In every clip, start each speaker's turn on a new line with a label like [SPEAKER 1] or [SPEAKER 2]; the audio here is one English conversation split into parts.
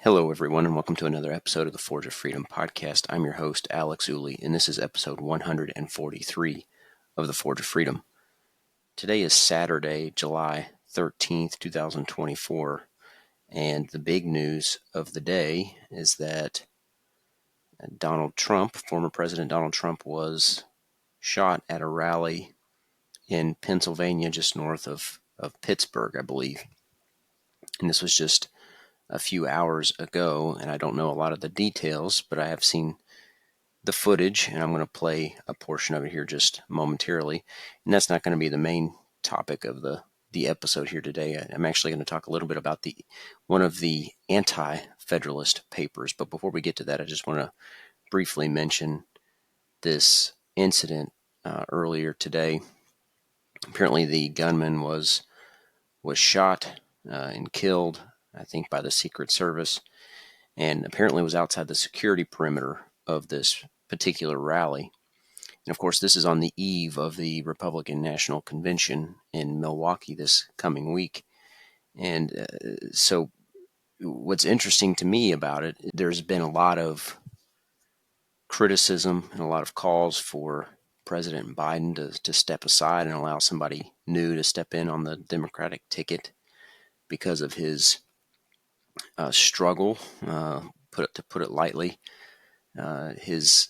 [SPEAKER 1] Hello, everyone, and welcome to another episode of the Forge of Freedom podcast. I'm your host, Alex Ooley, and this is episode 143 of the Forge of Freedom. Today is Saturday, July 13th, 2024, and the big news of the day is that Donald Trump, former President Donald Trump, was shot at a rally in Pennsylvania, just north of Pittsburgh, I believe. And this was just a few hours ago, and I don't know a lot of the details, but I have seen the footage, and I'm going to play a portion of it here just momentarily. And that's not going to be the main topic of the episode here today. I'm actually going to talk a little bit about one of the Anti-Federalist papers. But before we get to that, I just want to briefly mention this incident earlier today. Apparently, the gunman was shot and killed, I think, by the Secret Service, and apparently was outside the security perimeter of this particular rally. And of course, this is on the eve of the Republican National Convention in Milwaukee this coming week. And so what's interesting to me about it, there's been a lot of criticism and a lot of calls for President Biden to step aside and allow somebody new to step in on the Democratic ticket because of his struggle, to put it lightly, his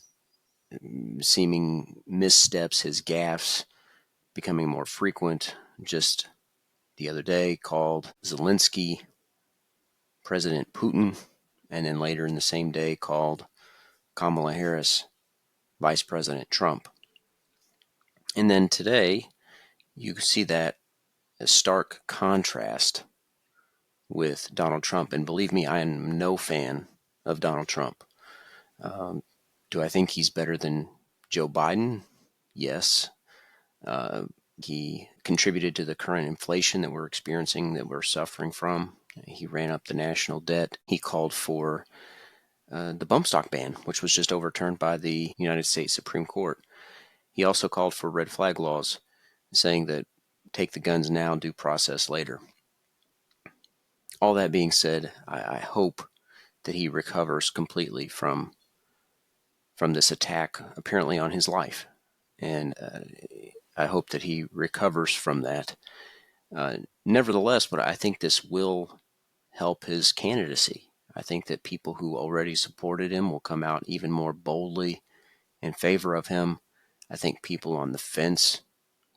[SPEAKER 1] seeming missteps, his gaffes becoming more frequent. Just the other day called Zelensky President Putin, and then later in the same day called Kamala Harris Vice President Trump. And then today you see that a stark contrast with Donald Trump. And believe me, I am no fan of Donald Trump. Do I think he's better than Joe Biden? Yes. He contributed to the current inflation that we're experiencing, that we're suffering from. He ran up the national debt. He called for the bump stock ban, which was just overturned by the United States Supreme Court. He also called for red flag laws, saying that take the guns now, due process later. All that being said, I hope that he recovers completely from this attack apparently on his life. And I hope that he recovers from that. Nevertheless, but I think this will help his candidacy. I think that people who already supported him will come out even more boldly in favor of him. I think people on the fence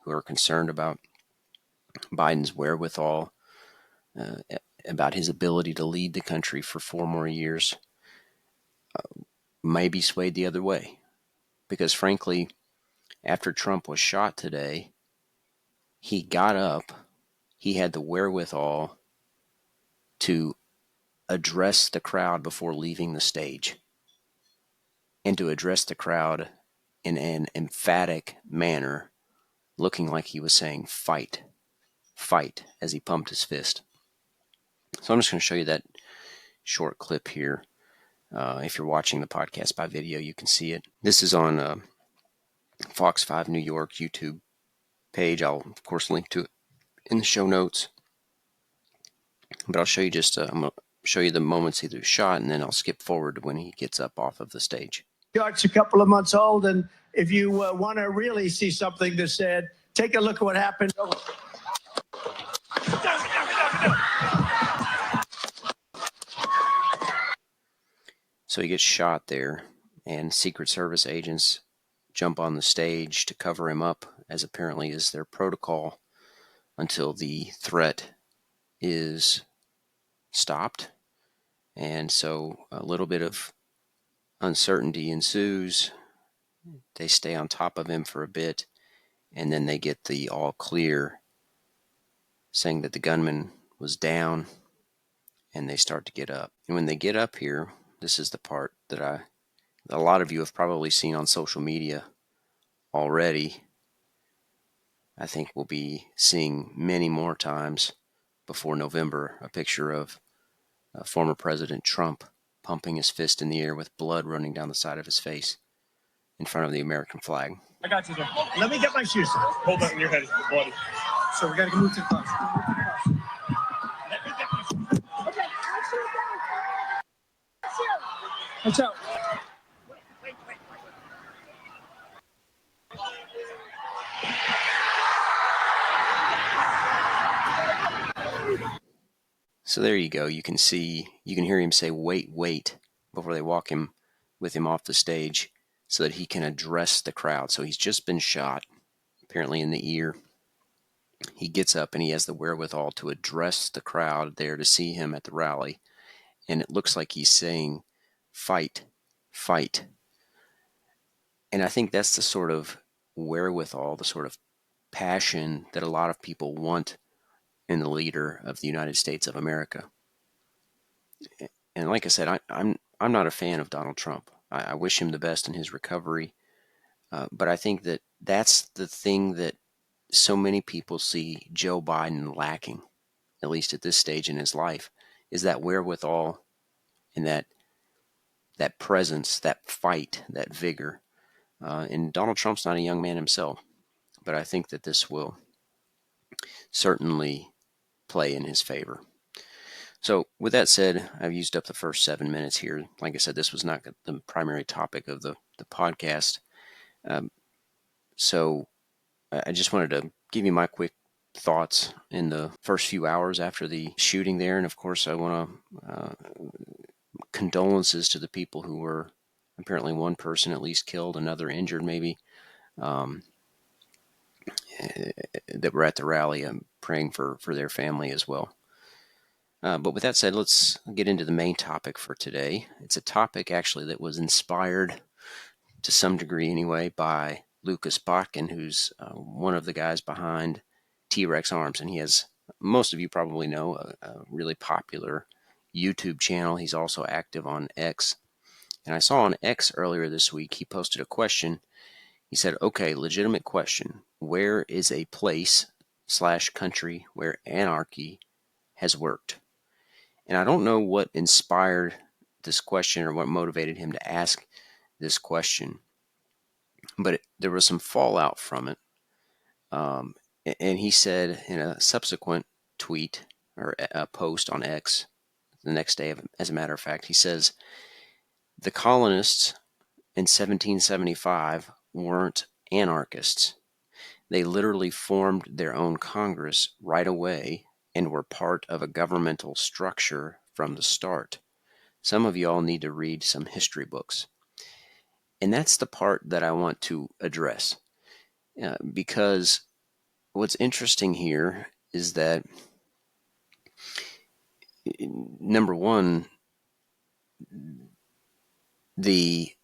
[SPEAKER 1] who are concerned about Biden's wherewithal, about his ability to lead the country for 4 more years, may be swayed the other way. Because frankly, after Trump was shot today, he got up, he had the wherewithal to address the crowd before leaving the stage, and to address the crowd in an emphatic manner, looking like he was saying fight, fight, as he pumped his fist. So I'm just going to show you that short clip here. If you're watching the podcast by video, you can see it. This is on Fox 5 New York YouTube page. I'll, of course, link to it in the show notes. But I'll show you I'm going to show you the moments he was shot, and then I'll skip forward to when he gets up off of the stage.
[SPEAKER 2] It's a couple of months old, and if you want to really see something that's said, take a look at what happened.
[SPEAKER 1] So he gets shot there, and Secret Service agents jump on the stage to cover him up, as apparently is their protocol, until the threat is stopped. And so a little bit of uncertainty ensues. They stay on top of him for a bit, and then they get the all clear, saying that the gunman was down, and they start to get up. And when they get up here, this is the part that a lot of you have probably seen on social media already. I think we'll be seeing many more times before November a picture of former President Trump pumping his fist in the air with blood running down the side of his face in front of the American flag.
[SPEAKER 2] I got you, sir. Let me get my shoes, sir.
[SPEAKER 3] Hold on, your head is bloody.
[SPEAKER 2] So we got to move to the car. And so,
[SPEAKER 1] So there you go. You can hear him say, "Wait, wait," before they walk him with him off the stage so that he can address the crowd. So he's just been shot, apparently in the ear. He gets up and he has the wherewithal to address the crowd there to see him at the rally. And it looks like he's saying, "Fight, fight." And I think that's the sort of wherewithal, the sort of passion that a lot of people want in the leader of the United States of America. And like I said, I'm not a fan of Donald Trump. I wish him the best in his recovery. But I think that that's the thing that so many people see Joe Biden lacking, at least at this stage in his life, is that wherewithal and that presence, that fight, that vigor. And Donald Trump's not a young man himself, but I think that this will certainly play in his favor. So with that said, I've used up the first 7 minutes here. Like I said, this was not the primary topic of the podcast. So I just wanted to give you my quick thoughts in the first few hours after the shooting there. And of course, I want to condolences to the people who were apparently one person at least killed, another injured maybe, that were at the rally. I'm praying for their family as well. But with that said, let's get into the main topic for today. It's a topic actually that was inspired to some degree anyway by Lucas Botkin, who's one of the guys behind T-Rex Arms. And he has, most of you probably know, a really popular YouTube channel. He's also active on X. And I saw on X earlier this week, he posted a question. He said, okay, legitimate question. Where is a place/country where anarchy has worked? And I don't know what inspired this question or what motivated him to ask this question, but there was some fallout from it. And he said in a subsequent tweet or a post on X the next day, as a matter of fact, he says, the colonists in 1775 weren't anarchists. They literally formed their own Congress right away and were part of a governmental structure from the start. Some of y'all need to read some history books. And that's the part that I want to address. Because what's interesting here is that, number one, he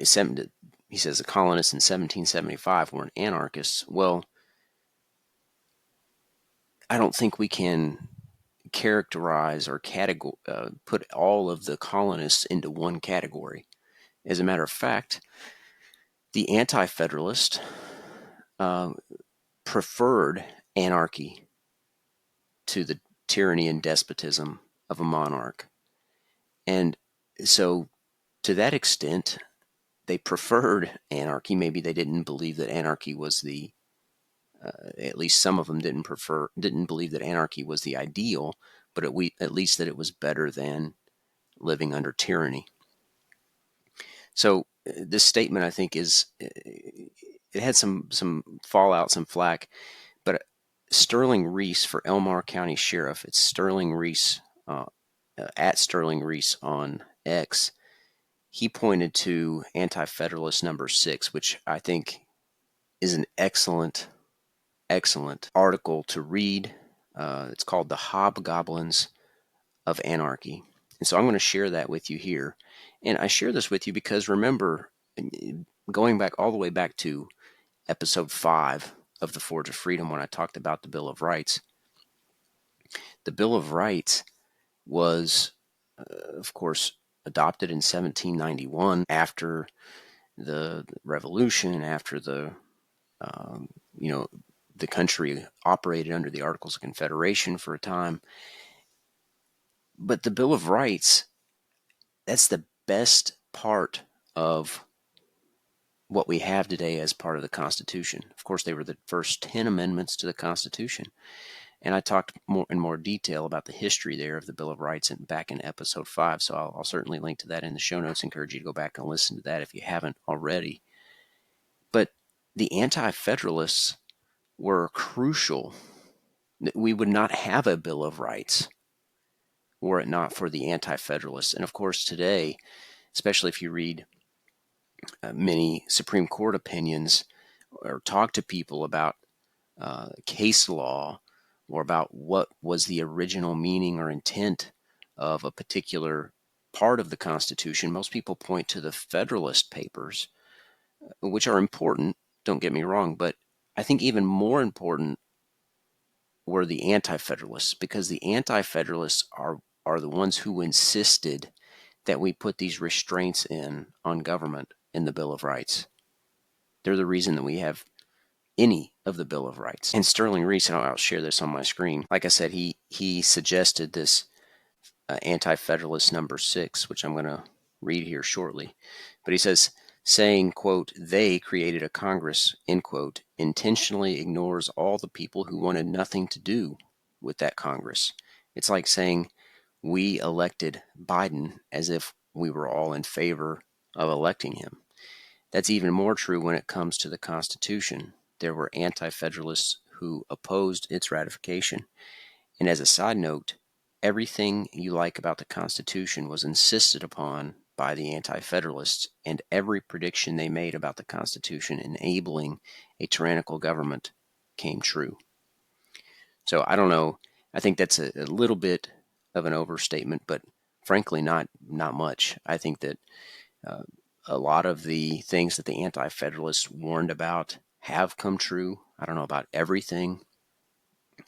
[SPEAKER 1] says the colonists in 1775 weren't anarchists. Well, I don't think we can characterize or put all of the colonists into one category. As a matter of fact, the Anti-Federalists preferred anarchy to the tyranny and despotism of a monarch. And so to that extent, they preferred anarchy. Maybe they didn't believe that anarchy was at least some of them didn't believe that anarchy was the ideal, but at least that it was better than living under tyranny. So this statement, I think, it had some fallout, some flack, but Sterling Reese for Elmore County Sheriff, it's Sterling Reese, at Sterling Reese on X, he pointed to Anti-Federalist number 6, which I think is an excellent article to read. It's called The Hobgoblins of Anarchy. And so I'm going to share that with you here. And I share this with you because remember, going back all the way back to episode 5 of The Forge of Freedom, when I talked about the Bill of Rights, the Bill of Rights was, of course, adopted in 1791 after the revolution, after the country operated under the Articles of Confederation for a time. But the Bill of Rights, that's the best part of what we have today as part of the Constitution. Of course, they were the first 10 amendments to the Constitution. And I talked in more detail about the history there of the Bill of Rights back in episode 5. So I'll certainly link to that in the show notes. Encourage you to go back and listen to that if you haven't already. But the Anti-Federalists were crucial. We would not have a Bill of Rights were it not for the Anti-Federalists. And of course, today, especially if you read many Supreme Court opinions or talk to people about case law or about what was the original meaning or intent of a particular part of the Constitution, most people point to the Federalist Papers, which are important, don't get me wrong, but I think even more important were the Anti-Federalists, because the Anti-Federalists are the ones who insisted that we put these restraints on government in the Bill of Rights. They're the reason that we have any of the Bill of Rights. And Sterling Reese, and I'll share this on my screen. Like I said, he suggested this Anti-Federalist number 6, which I'm going to read here shortly. But he says, saying, quote, they created a Congress, end quote, intentionally ignores all the people who wanted nothing to do with that Congress. It's like saying we elected Biden as if we were all in favor of electing him. That's even more true when it comes to the Constitution. There were Anti-Federalists who opposed its ratification. And as a side note, everything you like about the Constitution was insisted upon by the Anti-Federalists, and every prediction they made about the Constitution enabling a tyrannical government came true. So I don't know. I think that's a little bit of an overstatement, but frankly, not much. I think that a lot of the things that the Anti-Federalists warned about have come true. I don't know about everything,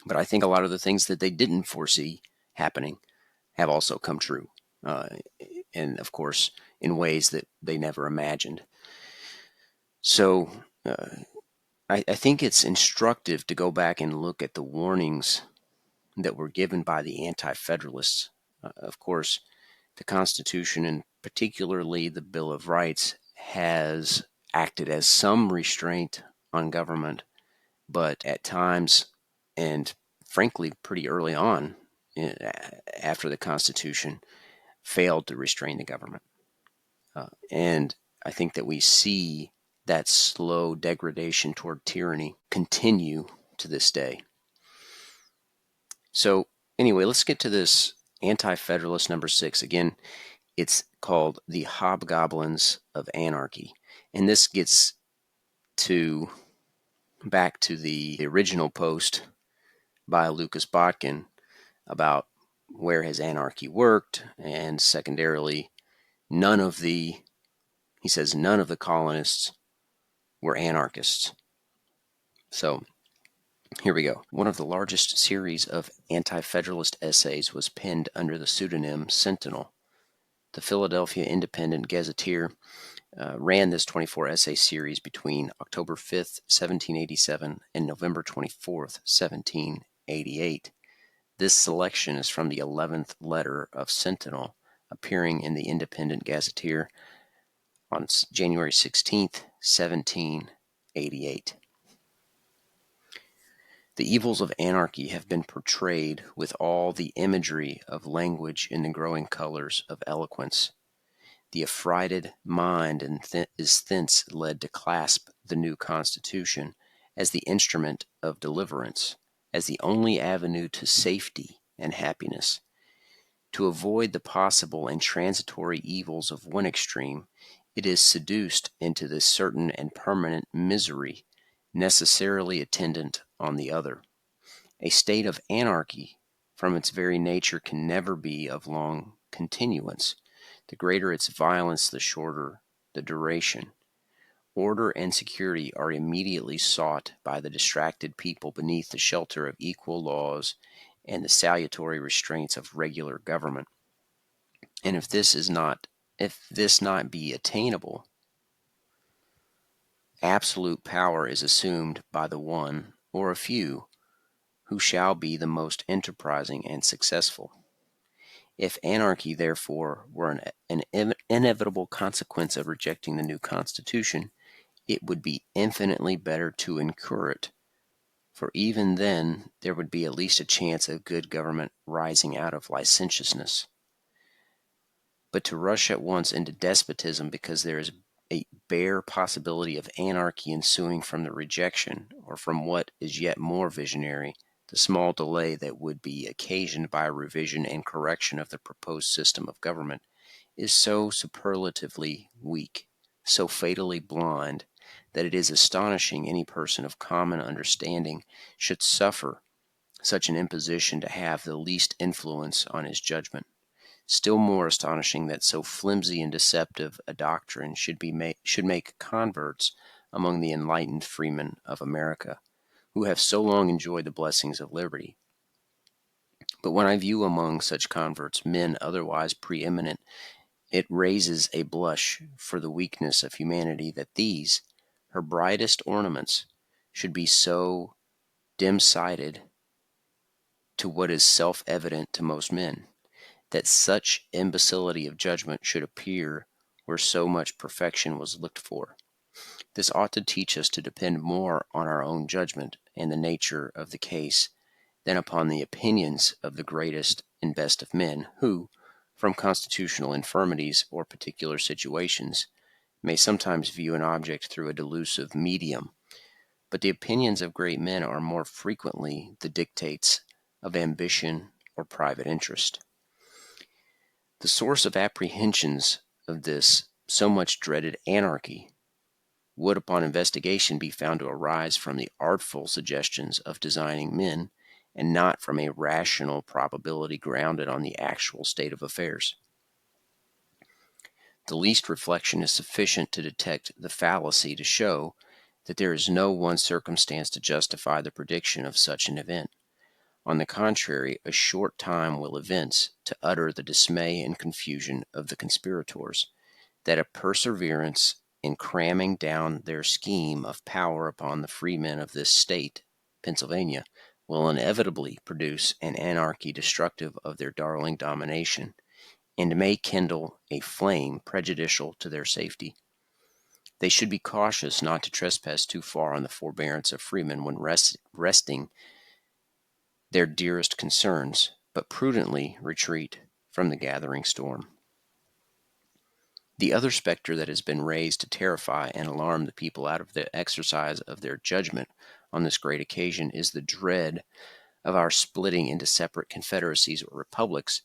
[SPEAKER 1] but I think a lot of the things that they didn't foresee happening have also come true. And of course, in ways that they never imagined. So I think it's instructive to go back and look at the warnings that were given by the Anti-Federalists. Of course, the Constitution, and particularly the Bill of Rights, has acted as some restraint on government, but at times, and frankly pretty early on after the Constitution, failed to restrain the government. And I think that we see that slow degradation toward tyranny continue to this day. So anyway, let's get to this Anti-Federalist number 6. Again, it's called the Hobgoblins of Anarchy. And this gets back to the original post by Lucas Botkin about where his anarchy worked, and secondarily, he says none of the colonists were anarchists. So here we go. One of the largest series of Anti-Federalist essays was penned under the pseudonym Sentinel. The Philadelphia Independent Gazetteer ran this 24-essay series between October 5th, 1787 and November 24th, 1788. This selection is from the 11th letter of Sentinel, appearing in the Independent Gazetteer on January 16th, 1788. The evils of anarchy have been portrayed with all the imagery of language in the growing colors of eloquence. The affrighted mind is thence led to clasp the new Constitution as the instrument of deliverance, as the only avenue to safety and happiness. To avoid the possible and transitory evils of one extreme, it is seduced into this certain and permanent misery necessarily attendant on the other. A state of anarchy, from its very nature, can never be of long continuance. The greater its violence, the shorter the duration. Order and security are immediately sought by the distracted people beneath the shelter of equal laws and the salutary restraints of regular government. And if this not be attainable, absolute power is assumed by the one or a few who shall be the most enterprising and successful. If anarchy, therefore, were an inevitable consequence of rejecting the new Constitution, it would be infinitely better to incur it for even then there would be at least a chance of good government rising out of licentiousness. But to rush at once into despotism because there is a bare possibility of anarchy ensuing from the rejection, or from what is yet more visionary, the small delay that would be occasioned by a revision and correction of the proposed system of government, is so superlatively weak, so fatally blind, that it is astonishing any person of common understanding should suffer such an imposition to have the least influence on his judgment. Still more astonishing that so flimsy and deceptive a doctrine should make converts among the enlightened freemen of America, who have so long enjoyed the blessings of liberty. But when I view among such converts men otherwise preeminent, it raises a blush for the weakness of humanity that these, her brightest ornaments, should be so dim-sighted to what is self-evident to most men, that such imbecility of judgment should appear where so much perfection was looked for. This ought to teach us to depend more on our own judgment and the nature of the case than upon the opinions of the greatest and best of men, who, from constitutional infirmities or particular situations, may sometimes view an object through a delusive medium. But the opinions of great men are more frequently the dictates of ambition or private interest. The source of apprehensions of this so much dreaded anarchy would upon investigation be found to arise from the artful suggestions of designing men, and not from a rational probability grounded on the actual state of affairs. The least reflection is sufficient to detect the fallacy, to show that there is no one circumstance to justify the prediction of such an event. On the contrary, a short time will evince, to utter the dismay and confusion of the conspirators, that a perseverance in cramming down their scheme of power upon the freemen of this state, Pennsylvania, will inevitably produce an anarchy destructive of their darling domination, and may kindle a flame prejudicial to their safety. They should be cautious not to trespass too far on the forbearance of freemen when resting their dearest concerns, but prudently retreat from the gathering storm. The other specter that has been raised to terrify and alarm the people out of the exercise of their judgment on this great occasion is the dread of our splitting into separate confederacies or republics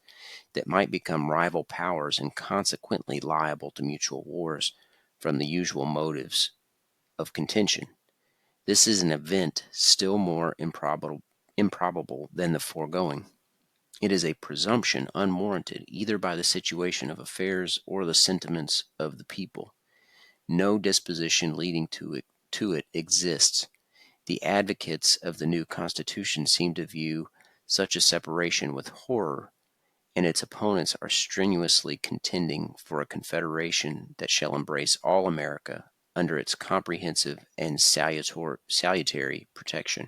[SPEAKER 1] that might become rival powers and consequently liable to mutual wars from the usual motives of contention. This is an event still more improbable than the foregoing. It is a presumption unwarranted either by the situation of affairs or the sentiments of the people. No disposition leading to it exists. The advocates of the new Constitution seem to view such a separation with horror, and its opponents are strenuously contending for a confederation that shall embrace all America under its comprehensive and salutary protection.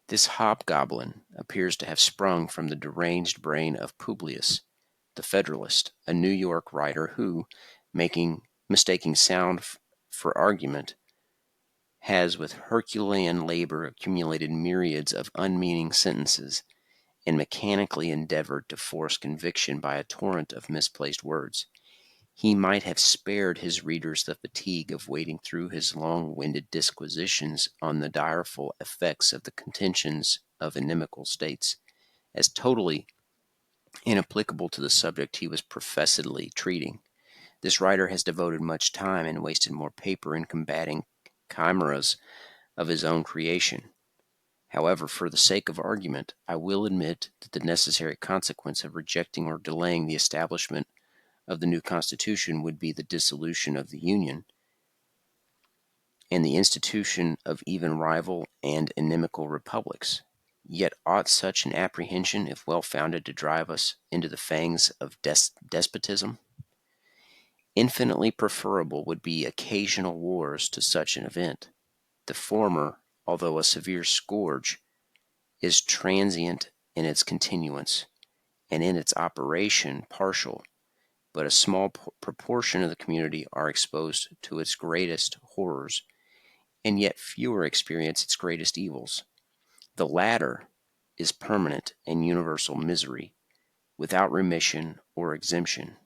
[SPEAKER 1] This hobgoblin appears to have sprung from the deranged brain of Publius, the Federalist, a New York writer who, mistaking sound for argument, has with Herculean labor accumulated myriads of unmeaning sentences, and mechanically endeavored to force conviction by a torrent of misplaced words. He might have spared his readers the fatigue of wading through his long-winded disquisitions on the direful effects of the contentions of inimical states, as totally inapplicable to the subject he was professedly treating. This writer has devoted much time and wasted more paper in combating chimeras of his own creation. However, for the sake of argument, I will admit that the necessary consequence of rejecting or delaying the establishment of the new Constitution would be the dissolution of the Union, and the institution of even rival and inimical republics. Yet ought such an apprehension, if well founded, to drive us into the fangs of despotism? Infinitely preferable would be occasional wars to such an event. The former, although a severe scourge, is transient in its continuance, and in its operation partial, but a small proportion of the community are exposed to its greatest horrors, and yet fewer experience its greatest evils. The latter is permanent and universal misery, without remission or exemption.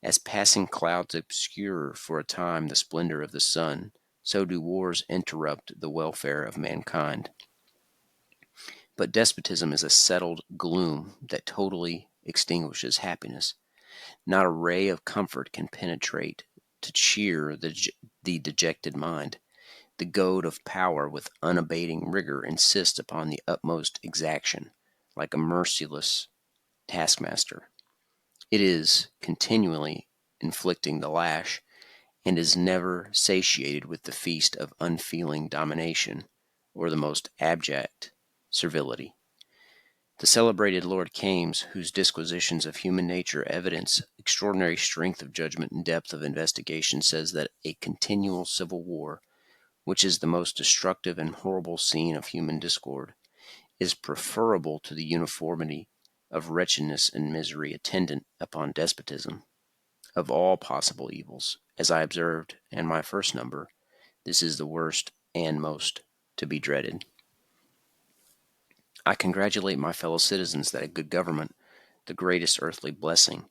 [SPEAKER 1] As passing clouds obscure for a time the splendor of the sun, so do wars interrupt the welfare of mankind. But despotism is a settled gloom that totally extinguishes happiness. Not a ray of comfort can penetrate to cheer the dejected mind. The goad of power with unabating rigor insists upon the utmost exaction, like a merciless taskmaster. It is continually inflicting the lash, and is never satiated with the feast of unfeeling domination or the most abject servility. The celebrated Lord Kames, whose disquisitions of human nature evidence extraordinary strength of judgment and depth of investigation, says that a continual civil war, which is the most destructive and horrible scene of human discord, is preferable to the uniformity of wretchedness and misery attendant upon despotism. Of all possible evils, as I observed in my first number, this is the worst and most to be dreaded. I congratulate my fellow citizens that a good government, the greatest earthly blessing,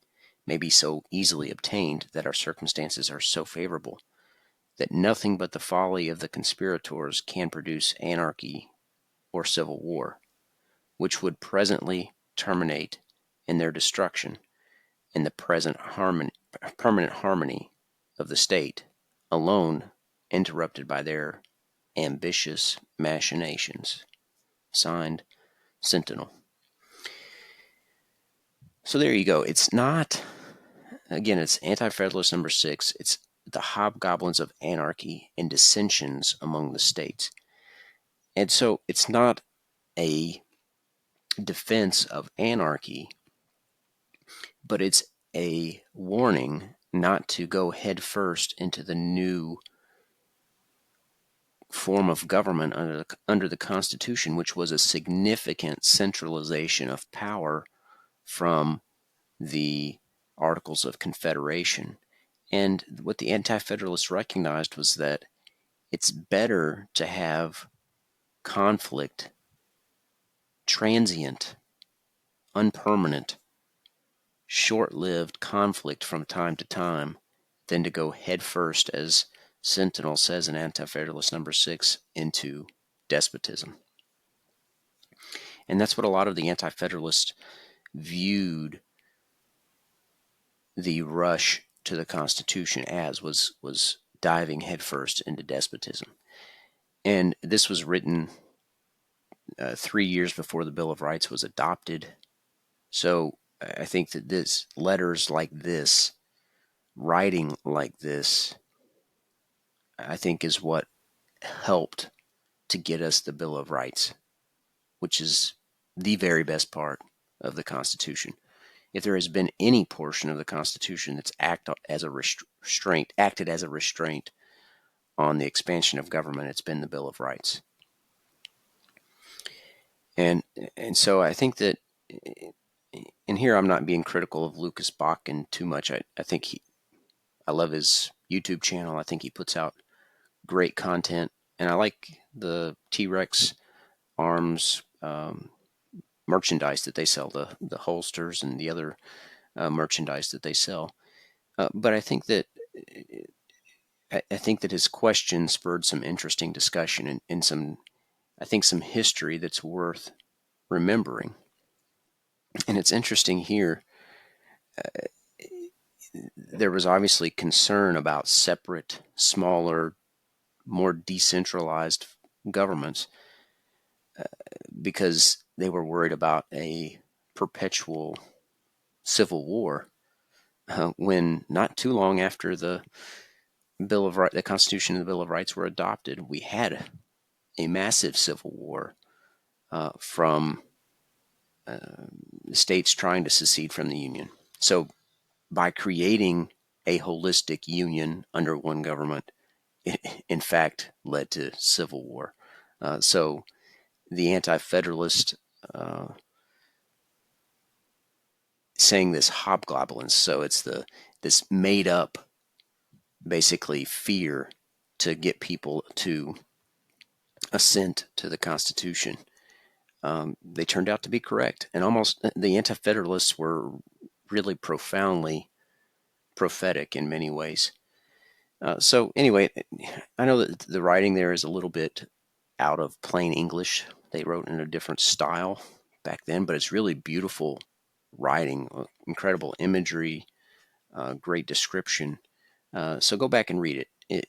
[SPEAKER 1] may be so easily obtained, that our circumstances are so favorable, that nothing but the folly of the conspirators can produce anarchy or civil war, which would presently terminate in their destruction, and the permanent harmony of the state, alone interrupted by their ambitious machinations. Signed, Sentinel. So there you go. It's not, again, it's Anti-Federalist number 6. It's the Hobgoblins of Anarchy and Dissensions Among the States. And so it's not a defense of anarchy, but it's a warning not to go headfirst into the new form of government under the Constitution, which was a significant centralization of power from the Articles of Confederation. And what the Anti-Federalists recognized was that it's better to have conflict, transient, unpermanent, short-lived conflict from time to time, than to go headfirst, as Sentinel says in Anti-Federalist number 6, into despotism. And that's what a lot of the Anti-Federalists viewed the rush to the Constitution as, was diving headfirst into despotism. And this was written 3 years before the Bill of Rights was adopted. So I think that letters like this, writing like this, I think is what helped to get us the Bill of Rights, which is the very best part of the Constitution. If there has been any portion of the Constitution that's acted as a restraint on the expansion of government, it's been the Bill of Rights. And so I think that, and here I'm not being critical of Lucas Botkin too much. I think I love his YouTube channel. I think he puts out great content, and I like the T-Rex arms merchandise that they sell, the holsters and the other merchandise that they sell. But I think that his question spurred some interesting discussion and some history that's worth remembering. And it's interesting here. There was obviously concern about separate, smaller, more decentralized governments because they were worried about a perpetual civil war. When not too long after the Constitution and the Bill of Rights were adopted, we had a massive civil war from states trying to secede from the Union. So by creating a holistic union under one government, it in fact led to civil war. So the Anti-Federalist saying this hobgoblins, so it's this made up basically fear to get people to assent to the Constitution, they turned out to be correct. And almost the Anti-Federalists were really profoundly prophetic in many ways. So anyway, I know that the writing there is a little bit out of plain English. They wrote in a different style back then, but it's really beautiful writing, incredible imagery, great description. So go back and read it.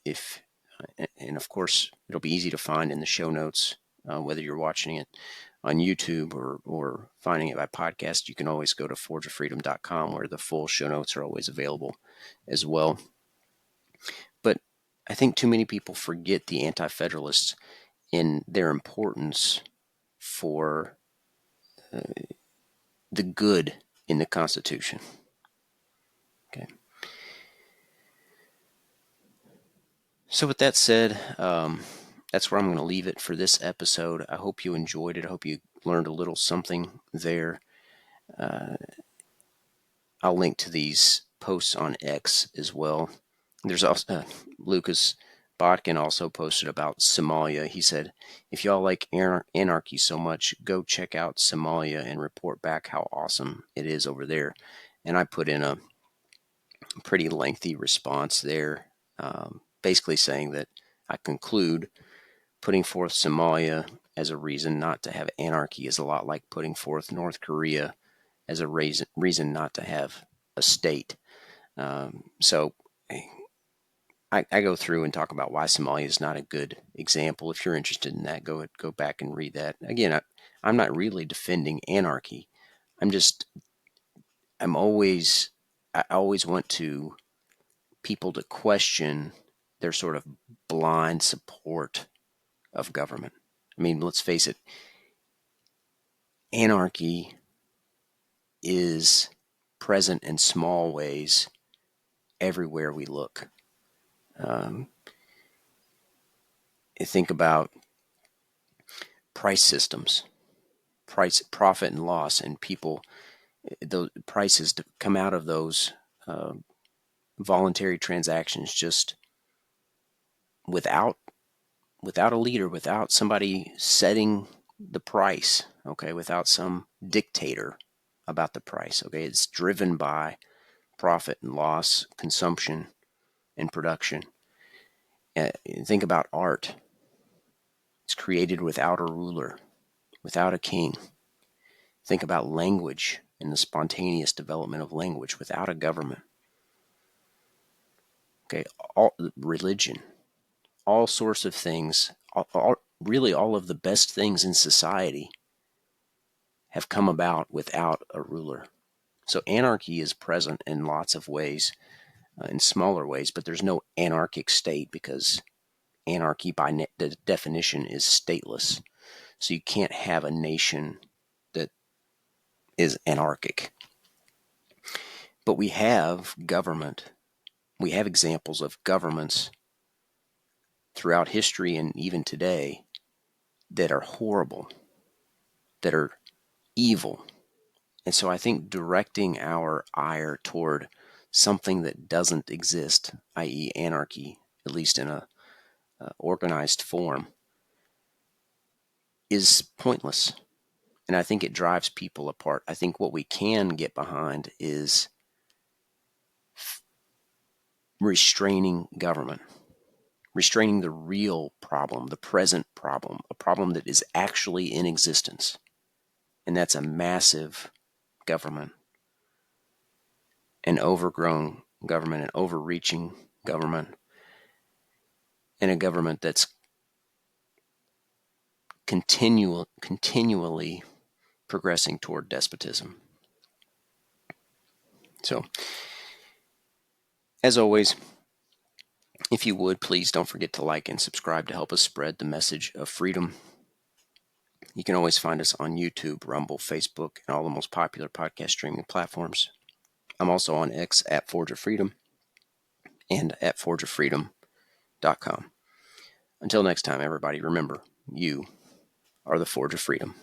[SPEAKER 1] And of course, it'll be easy to find in the show notes, whether you're watching it on YouTube or finding it by podcast. You can always go to forgeoffreedom.com, where the full show notes are always available as well. But I think too many people forget the Anti-Federalists in their importance for the good in the Constitution. Okay. So with that said, that's where I'm going to leave it for this episode. I hope you enjoyed it. I hope you learned a little something there. I'll link to these posts on X as well. There's also Lucas Botkin also posted about Somalia. He said, if y'all like anarchy so much, go check out Somalia and report back how awesome it is over there. And I put in a pretty lengthy response there, basically saying that I conclude putting forth Somalia as a reason not to have anarchy is a lot like putting forth North Korea as a reason not to have a state. So I go through and talk about why Somalia is not a good example. If you're interested in that, go back and read that. Again, I'm not really defending anarchy. I always want people to question their sort of blind support of government. I mean, let's face it, anarchy is present in small ways everywhere we look. Think about price systems, profit and loss, and people. The prices come out of those voluntary transactions just without a leader, without somebody setting the price. Okay, without some dictator about the price. Okay, it's driven by profit and loss, consumption and production. Think about art. It's created without a ruler, without a king. Think about language and the spontaneous development of language without a government. Okay, religion, all sorts of things, really all of the best things in society have come about without a ruler. So anarchy is present in lots of ways, in smaller ways, but there's no anarchic state because anarchy by definition is stateless. So you can't have a nation that is anarchic. But we have government. We have examples of governments throughout history and even today that are horrible, that are evil. And so I think directing our ire toward something that doesn't exist, i.e. anarchy, at least in a organized form, is pointless. And I think it drives people apart. I think what we can get behind is restraining government, restraining the real problem, the present problem, a problem that is actually in existence. And that's a massive government, an overgrown government, an overreaching government, and a government that's continually progressing toward despotism. So, as always, if you would, please don't forget to like and subscribe to help us spread the message of freedom. You can always find us on YouTube, Rumble, Facebook, and all the most popular podcast streaming platforms. I'm also on X at Forge of Freedom and at forgeoffreedom.com. Until next time, everybody, remember, you are the Forge of Freedom.